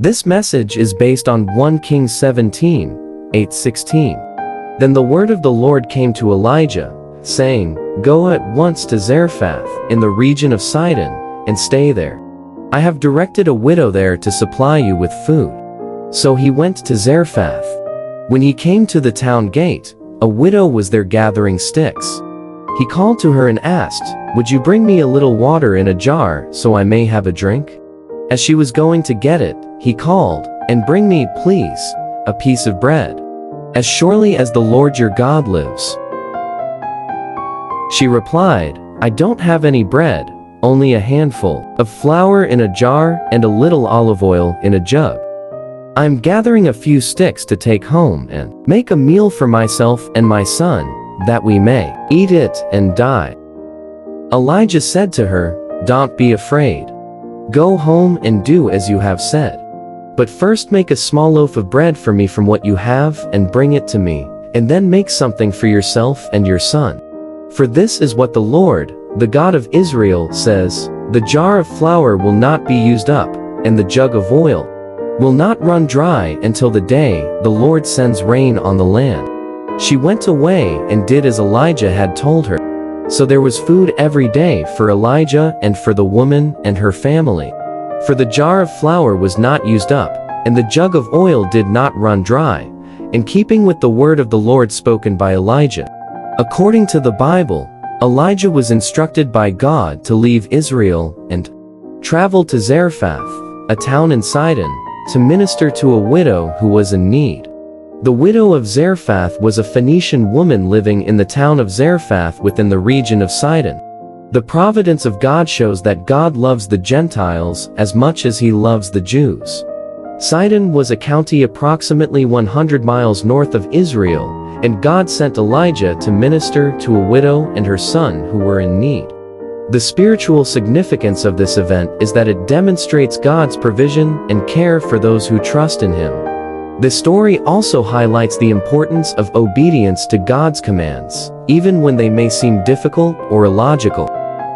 This message is based on 1 Kings 17, 8-16. Then the word of the Lord came to Elijah, saying, Go at once to Zarephath, in the region of Sidon, and stay there. I have directed a widow there to supply you with food. So he went to Zarephath. When he came to the town gate, a widow was there gathering sticks. He called to her and asked, Would you bring me a little water in a jar so I may have a drink? As she was going to get it, he called, And bring me, please, a piece of bread. As surely as the Lord your God lives. She replied, I don't have any bread, only a handful of flour in a jar and a little olive oil in a jug. I'm gathering a few sticks to take home and make a meal for myself and my son, that we may eat it and die. Elijah said to her, Don't be afraid. Go home and do as you have said. But first make a small loaf of bread for me from what you have and bring it to me, and then make something for yourself and your son. For this is what the Lord, the God of Israel, says, The jar of flour will not be used up, and the jug of oil will not run dry until the day the Lord sends rain on the land. She went away and did as Elijah had told her. So there was food every day for Elijah and for the woman and her family. For the jar of flour was not used up, and the jug of oil did not run dry, in keeping with the word of the Lord spoken by Elijah. According to the Bible, Elijah was instructed by God to leave Israel and travel to Zarephath, a town in Sidon, to minister to a widow who was in need. The widow of Zarephath was a Phoenician woman living in the town of Zarephath within the region of Sidon. The providence of God shows that God loves the Gentiles as much as he loves the Jews. Sidon was a county approximately 100 miles north of Israel, and God sent Elijah to minister to a widow and her son who were in need. The spiritual significance of this event is that it demonstrates God's provision and care for those who trust in him. This story also highlights the importance of obedience to God's commands, even when they may seem difficult or illogical.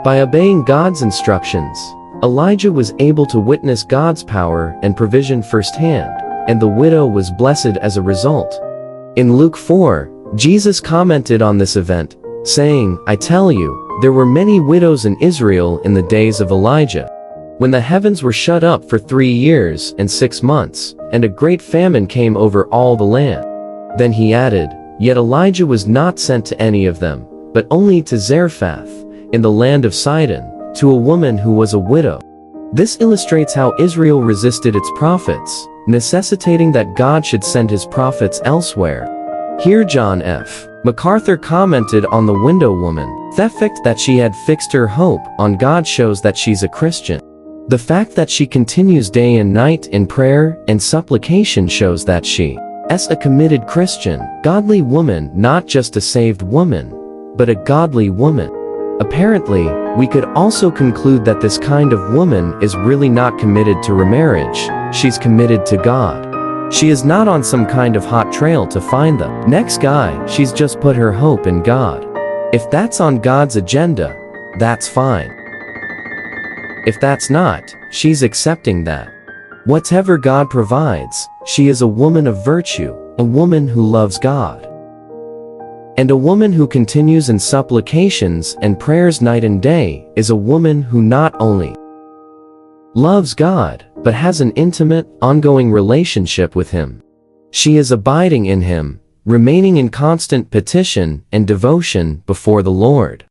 By obeying God's instructions, Elijah was able to witness God's power and provision firsthand, and the widow was blessed as a result. In Luke 4, Jesus commented on this event, saying, I tell you, there were many widows in Israel in the days of Elijah, when the heavens were shut up for 3 years and 6 months, and a great famine came over all the land. Then he added, Yet Elijah was not sent to any of them, but only to Zarephath, in the land of Sidon, to a woman who was a widow. This illustrates how Israel resisted its prophets, necessitating that God should send his prophets elsewhere. Here John F. MacArthur commented on the widow woman. The fact that she had fixed her hope on God shows that she's a Christian. The fact that she continues day and night in prayer and supplication shows that she is a committed Christian, godly woman, not just a saved woman, but a godly woman. Apparently, we could also conclude that this kind of woman is really not committed to remarriage, she's committed to God. She is not on some kind of hot trail to find the next guy, she's just put her hope in God. If that's on God's agenda, that's fine. If that's not, she's accepting that. Whatever God provides, she is a woman of virtue, a woman who loves God. And a woman who continues in supplications and prayers night and day is a woman who not only loves God, but has an intimate, ongoing relationship with him. She is abiding in him, remaining in constant petition and devotion before the Lord.